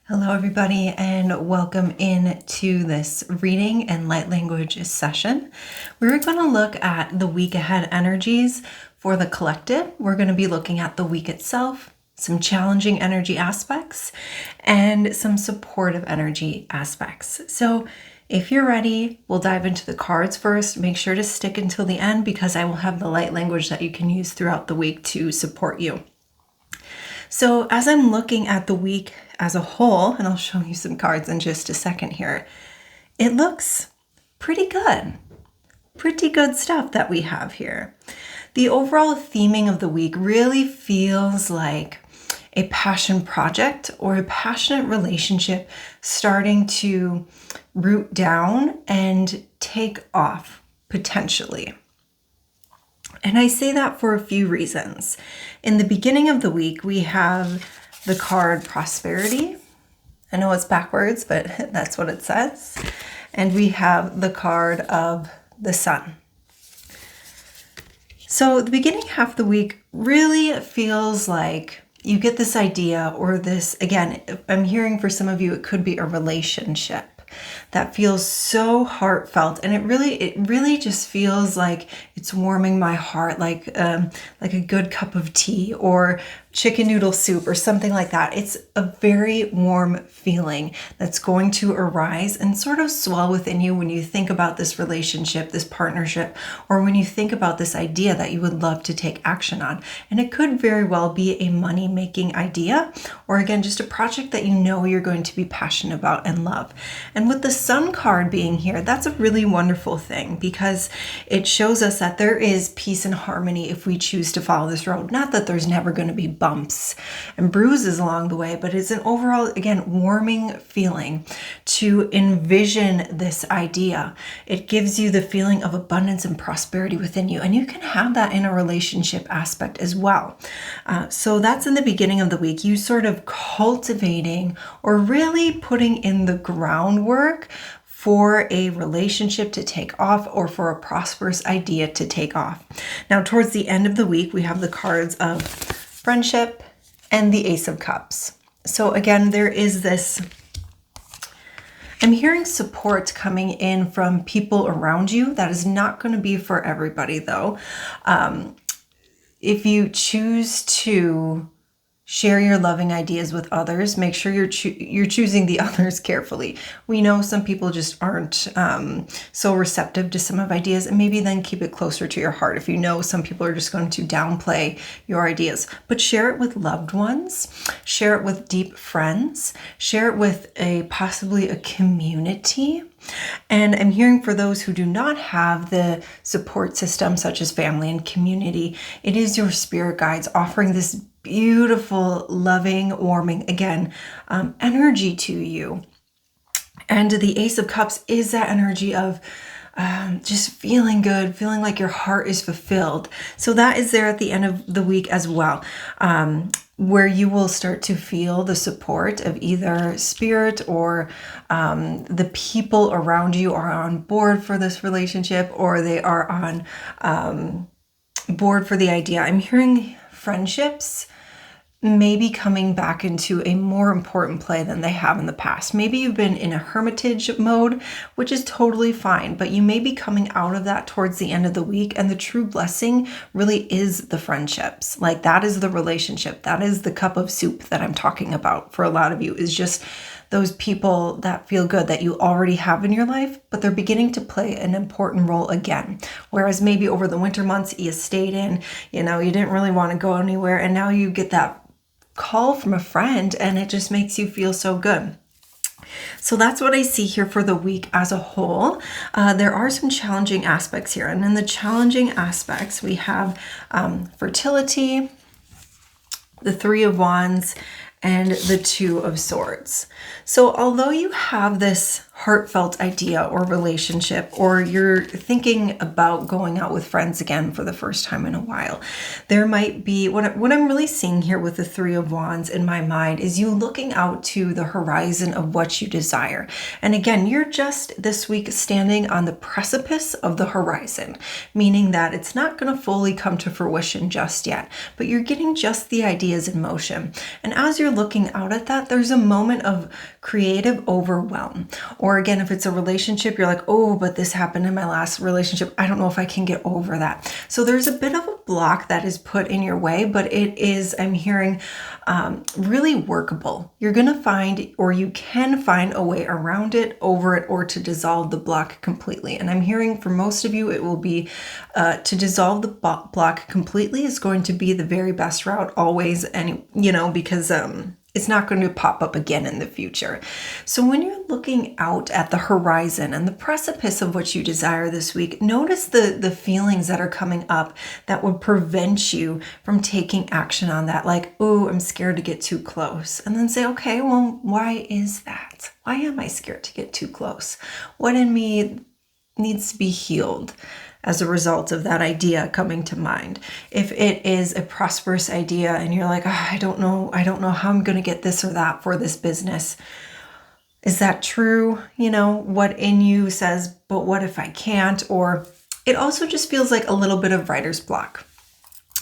Hello, everybody, and welcome into this reading and light language session. We're going to look at the week ahead energies for the collective. We're going to be looking at the week itself, some challenging energy aspects, and some supportive energy aspects. So if you're ready, we'll dive into the cards first. Make sure to stick until the end because I will have the light language that you can use throughout the week to support you. So as I'm looking at the week as a whole, and I'll show you some cards in just a second here, it looks pretty good. Pretty good stuff that we have here. The overall theming of the week really feels like a passion project or a passionate relationship starting to root down and take off potentially. And I say that for a few reasons. In the beginning of the week, we have the card Prosperity. I know it's backwards, but that's what it says. And we have the card of the Sun. So the beginning half of the week really feels like you get this idea or this, again, I'm hearing for some of you, it could be a relationship that feels so heartfelt, and it really just feels like it's warming my heart, like a good cup of tea or chicken noodle soup or something like that. It's a very warm feeling that's going to arise and sort of swell within you when you think about this relationship, this partnership, or when you think about this idea that you would love to take action on. And it could very well be a money-making idea, or again, just a project that you know you're going to be passionate about and love. And with the Sun card being here, that's a really wonderful thing because it shows us that there is peace and harmony if we choose to follow this road. Not that there's never going to be bumps and bruises along the way, but it's an overall, again, warming feeling to envision this idea. It gives you the feeling of abundance and prosperity within you, and you can have that in a relationship aspect as well. So that's in the beginning of the week, you sort of cultivating or really putting in the groundwork for a relationship to take off or for a prosperous idea to take off. Now, towards the end of the week, we have the cards of Friendship and the Ace of Cups. So again, there is this, I'm hearing support coming in from people around you. That is not going to be for everybody though. If you choose to share your loving ideas with others, make sure you're choosing the others carefully. We know some people just aren't so receptive to some of ideas, and maybe then keep it closer to your heart. If you know some people are just going to downplay your ideas, but share it with loved ones, share it with deep friends, share it with possibly a community. And I'm hearing for those who do not have the support system such as family and community, it is your spirit guides offering this beautiful, loving, warming, again, energy to you. And the Ace of Cups is that energy of just feeling good, feeling like your heart is fulfilled. So that is there at the end of the week as well, where you will start to feel the support of either spirit or the people around you are on board for this relationship, or they are on board for the idea. I'm hearing friendships maybe coming back into a more important play than they have in the past. Maybe you've been in a hermitage mode, which is totally fine, but you may be coming out of that towards the end of the week, and the true blessing really is the friendships. Like, that is the relationship. That is the cup of soup that I'm talking about for a lot of you, is just those people that feel good that you already have in your life, but they're beginning to play an important role again. Whereas maybe over the winter months you stayed in, you didn't really want to go anywhere, and now you get that call from a friend and it just makes you feel so good. So that's what I see here for the week as a whole. There are some challenging aspects here, and in the challenging aspects we have fertility, the Three of Wands, and the Two of Swords. So although you have this heartfelt idea or relationship, or you're thinking about going out with friends again for the first time in a while. There might be, what I'm really seeing here with the Three of Wands in my mind is you looking out to the horizon of what you desire. And again, you're just this week standing on the precipice of the horizon, meaning that it's not going to fully come to fruition just yet, but you're getting just the ideas in motion. And as you're looking out at that, there's a moment of creative overwhelm. Or again, if it's a relationship, you're like, oh, but this happened in my last relationship. I don't know if I can get over that. So there's a bit of a block that is put in your way, but it is, I'm hearing, really workable. You're going to find, or you can find a way around it, over it, or to dissolve the block completely. And I'm hearing for most of you, it will be to dissolve the block completely is going to be the very best route always. And, because it's not going to pop up again in the future. So when you're looking out at the horizon and the precipice of what you desire this week, notice the feelings that are coming up that would prevent you from taking action on that. Like, oh, I'm scared to get too close. And then say, okay, well, why is that? Why am I scared to get too close? What in me needs to be healed as a result of that idea coming to mind? If it is a prosperous idea and you're like, I don't know how I'm going to get this or that for this business. Is that true? What in you says, but what if I can't? Or it also just feels like a little bit of writer's block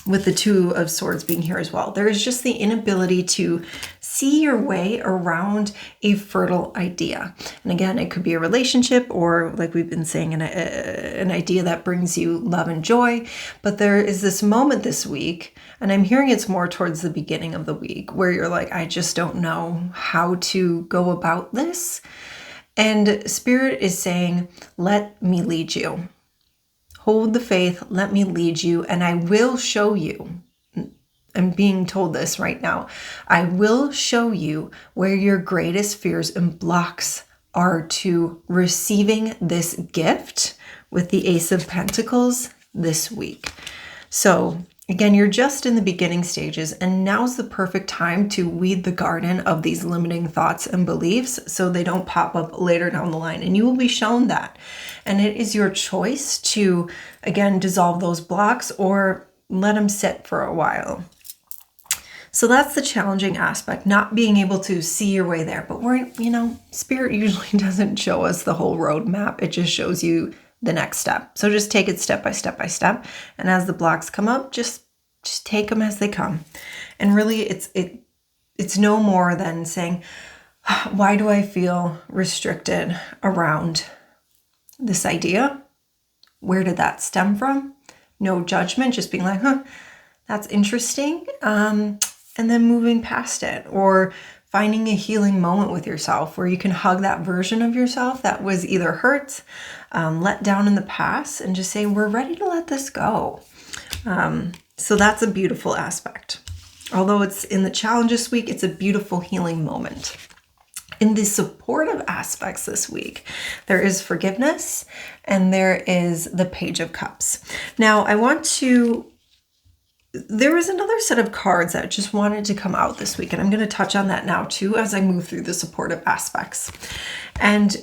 with the Two of Swords being here as well. There is just the inability to see your way around a fertile idea. And again, it could be a relationship, or like we've been saying, an idea that brings you love and joy. But there is this moment this week, and I'm hearing it's more towards the beginning of the week, where you're like, I just don't know how to go about this. And Spirit is saying, let me lead you. Hold the faith, let me lead you, and I will show you. I'm being told this right now. I will show you where your greatest fears and blocks are to receiving this gift with the Ace of Pentacles this week. So again, you're just in the beginning stages, and now's the perfect time to weed the garden of these limiting thoughts and beliefs so they don't pop up later down the line. And you will be shown that. And it is your choice to, again, dissolve those blocks or let them sit for a while. So that's the challenging aspect, not being able to see your way there. But Spirit usually doesn't show us the whole roadmap. It just shows you the next step. So just take it step by step by step. And as the blocks come up, just take them as they come. And really it's no more than saying, why do I feel restricted around this idea? Where did that stem from? No judgment, just being like, that's interesting. And then moving past it, or finding a healing moment with yourself where you can hug that version of yourself that was either hurt, let down in the past, and just say, we're ready to let this go. So that's a beautiful aspect. Although it's in the challenge this week, it's a beautiful healing moment. In the supportive aspects this week, there is forgiveness and there is the Page of Cups. Now, there was another set of cards that just wanted to come out this week, and I'm going to touch on that now too as I move through the supportive aspects. And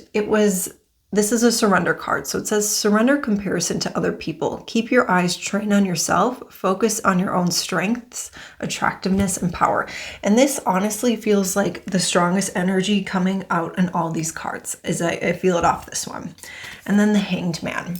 this is a surrender card. So it says, surrender comparison to other people. Keep your eyes trained on yourself. Focus on your own strengths, attractiveness, and power. And this honestly feels like the strongest energy coming out in all these cards, as I feel it off this one. And then the Hanged Man.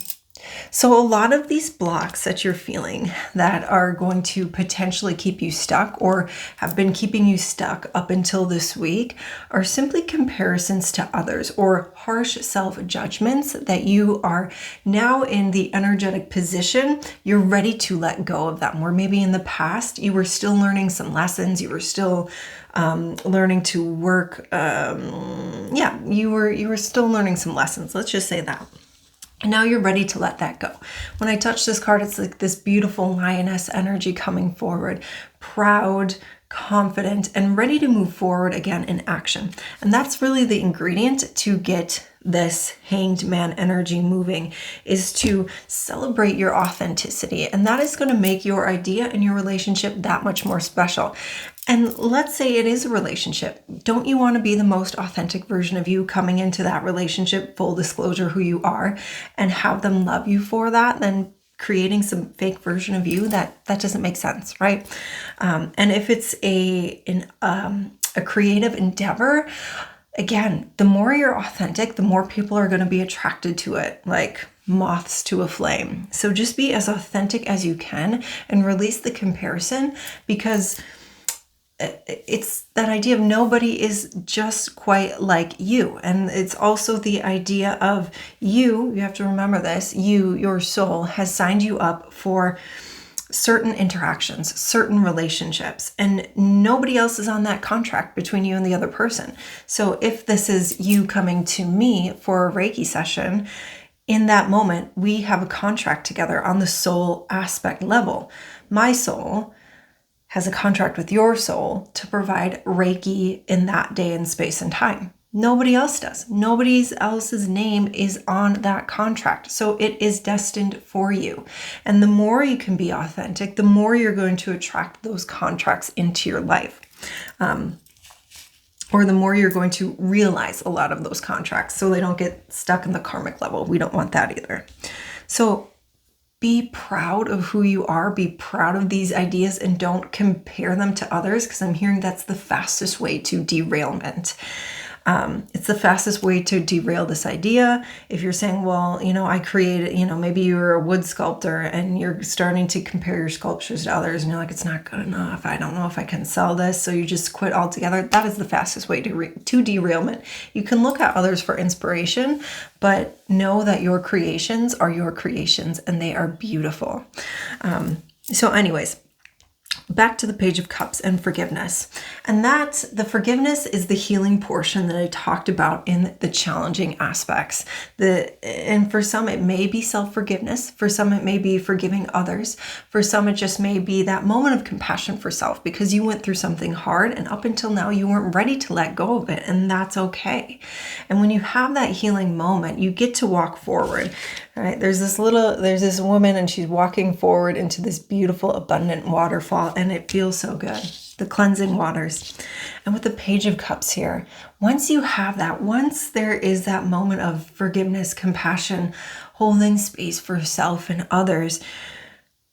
So a lot of these blocks that you're feeling that are going to potentially keep you stuck or have been keeping you stuck up until this week are simply comparisons to others or harsh self-judgments that you are now in the energetic position. You're ready to let go of them. Where maybe in the past you were still learning some lessons. You were still learning to work. You were still learning some lessons. Let's just say that. And now you're ready to let that go. When I touch this card, it's like this beautiful lioness energy coming forward, proud, confident, and ready to move forward again in action. And that's really the ingredient to get this Hanged Man energy moving, is to celebrate your authenticity. And that is going to make your idea and your relationship that much more special. And let's say it is a relationship. Don't you want to be the most authentic version of you coming into that relationship, full disclosure who you are, and have them love you for that? Then creating some fake version of you, that doesn't make sense, right? And if it's a creative endeavor, again, the more you're authentic, the more people are going to be attracted to it, like moths to a flame. So just be as authentic as you can and release the comparison, because it's that idea of nobody is just quite like you. And it's also the idea of you have to remember this, your soul has signed you up for certain interactions, certain relationships, and nobody else is on that contract between you and the other person. So if this is you coming to me for a Reiki session, in that moment, we have a contract together on the soul aspect level. My soul has a contract with your soul to provide Reiki in that day and space and time. Nobody else does. Nobody else's name is on that contract. So it is destined for you. And the more you can be authentic, the more you're going to attract those contracts into your life. Or the more you're going to realize a lot of those contracts so they don't get stuck in the karmic level. We don't want that either. So be proud of who you are, be proud of these ideas, and don't compare them to others, because I'm hearing that's the fastest way to derailment. It's the fastest way to derail this idea. If you're saying, well, I created, maybe you're a wood sculptor and you're starting to compare your sculptures to others and you're like, it's not good enough. I don't know if I can sell this. So you just quit altogether. That is the fastest way to derailment. You can look at others for inspiration, but know that your creations are your creations and they are beautiful. So anyways, back to the Page of Cups and forgiveness. And that the forgiveness is the healing portion that I talked about in the challenging aspects. And for some, it may be self-forgiveness. For some, it may be forgiving others. For some, it just may be that moment of compassion for self because you went through something hard and up until now you weren't ready to let go of it. And that's okay. And when you have that healing moment, you get to walk forward. Right? There's this woman and she's walking forward into this beautiful, abundant waterfall, and it feels so good. The cleansing waters. And with the Page of Cups here, once you have that, once there is that moment of forgiveness, compassion, holding space for self and others,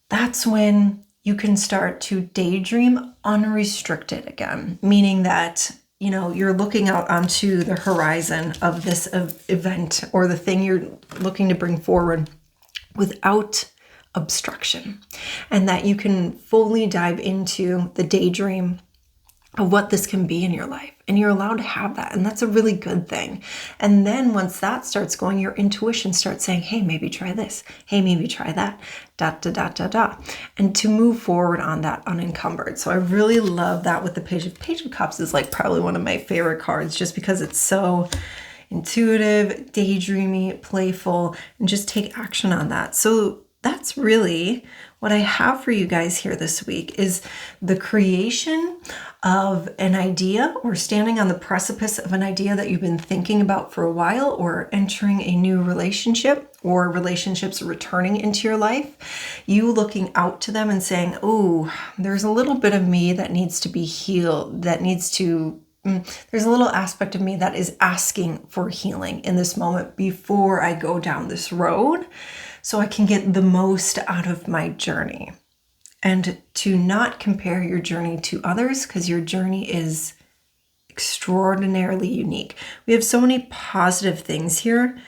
that's when you can start to daydream unrestricted again, meaning that you're looking out onto the horizon of this event or the thing you're looking to bring forward without obstruction, and that you can fully dive into the daydream of what this can be in your life. And you're allowed to have that. And that's a really good thing. And then once that starts going, your intuition starts saying, hey, maybe try this. Hey, maybe try that. ... And to move forward on that unencumbered. So I really love that with the Page of Cups is like probably one of my favorite cards just because it's so intuitive, daydreamy, playful, and just take action on that. So that's really what I have for you guys here this week is the creation of an idea or standing on the precipice of an idea that you've been thinking about for a while, or entering a new relationship or relationships returning into your life. You looking out to them and saying, oh, there's a little bit of me that needs to be healed, there's a little aspect of me that is asking for healing in this moment before I go down this road, so I can get the most out of my journey. And to not compare your journey to others, because your journey is extraordinarily unique. We have so many positive things here,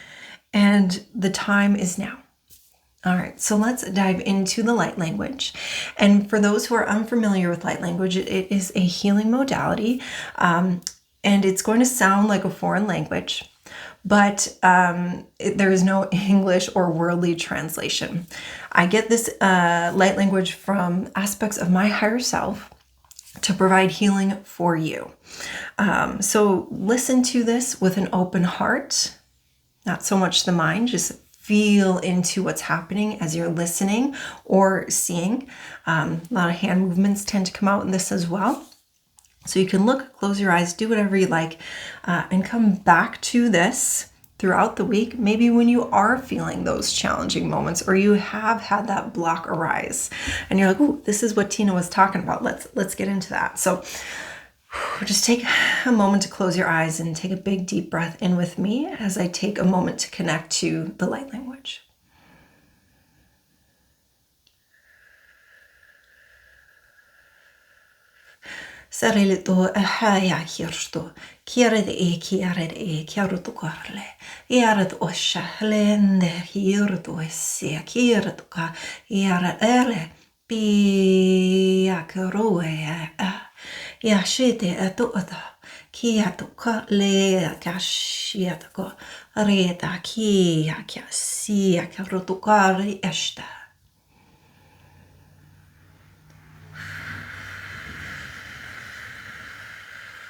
and the time is now. All right, so let's dive into the light language. And for those who are unfamiliar with light language, it is a healing modality, and it's going to sound like a foreign language, but there is no English or worldly translation. I get this light language from aspects of my higher self to provide healing for you. So listen to this with an open heart, not so much the mind, just feel into what's happening as you're listening or seeing. A lot of hand movements tend to come out in this as well. So you can look, close your eyes, do whatever you like, and come back to this throughout the week, maybe when you are feeling those challenging moments or you have had that block arise and you're like, "Ooh, this is what Tina was talking about. Let's get into that." So just take a moment to close your eyes and take a big deep breath in with me as I take a moment to connect to the light language. Sarelito ahaya hirsto, kiared kiaruto korle, iared osha lende hirto esse, kirtuka, iare pia keroe, yashite atuota, kiatuka le kashiatako, reta kia kasia karutukari esta.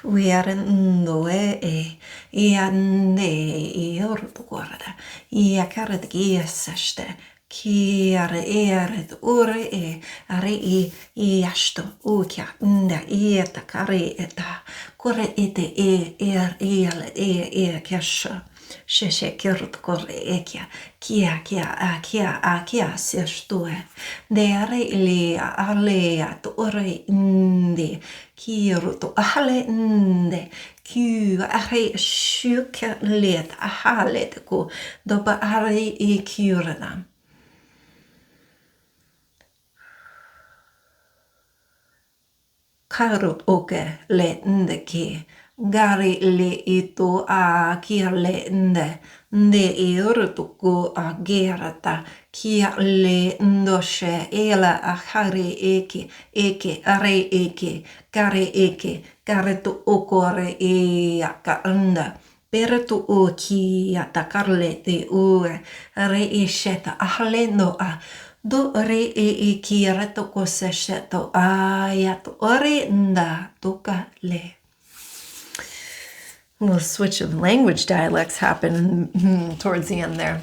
Uiarendo iande iortukorda, iakarret gieseste, kiare eret ure are iasto ukia nda ieta kare eta, kore ete kesha. Sheshe kirut kore ekia, kia sestue, deare ilea alea to ore inde, kirut ahale inde, are shuka let ahale ko, doba are e kurana. Karut oke le inde ki. Gari le ito a kia le nde e urutuku a gerata kia le ndoshe ela a hare eke are kare tu okore e a ka nda pere tu o kia takarle te ue re e sheta ahale no a do re e kia reto ko se sheto a ya to ore nda toka le. A little switch of language dialects happened towards the end there.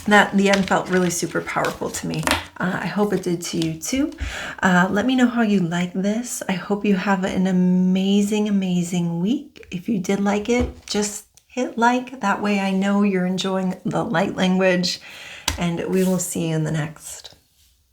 The end felt really super powerful to me. I hope it did to you too. Let me know how you like this. I hope you have an amazing, amazing week. If you did like it, just hit like. That way I know you're enjoying the light language. And we will see you in the next.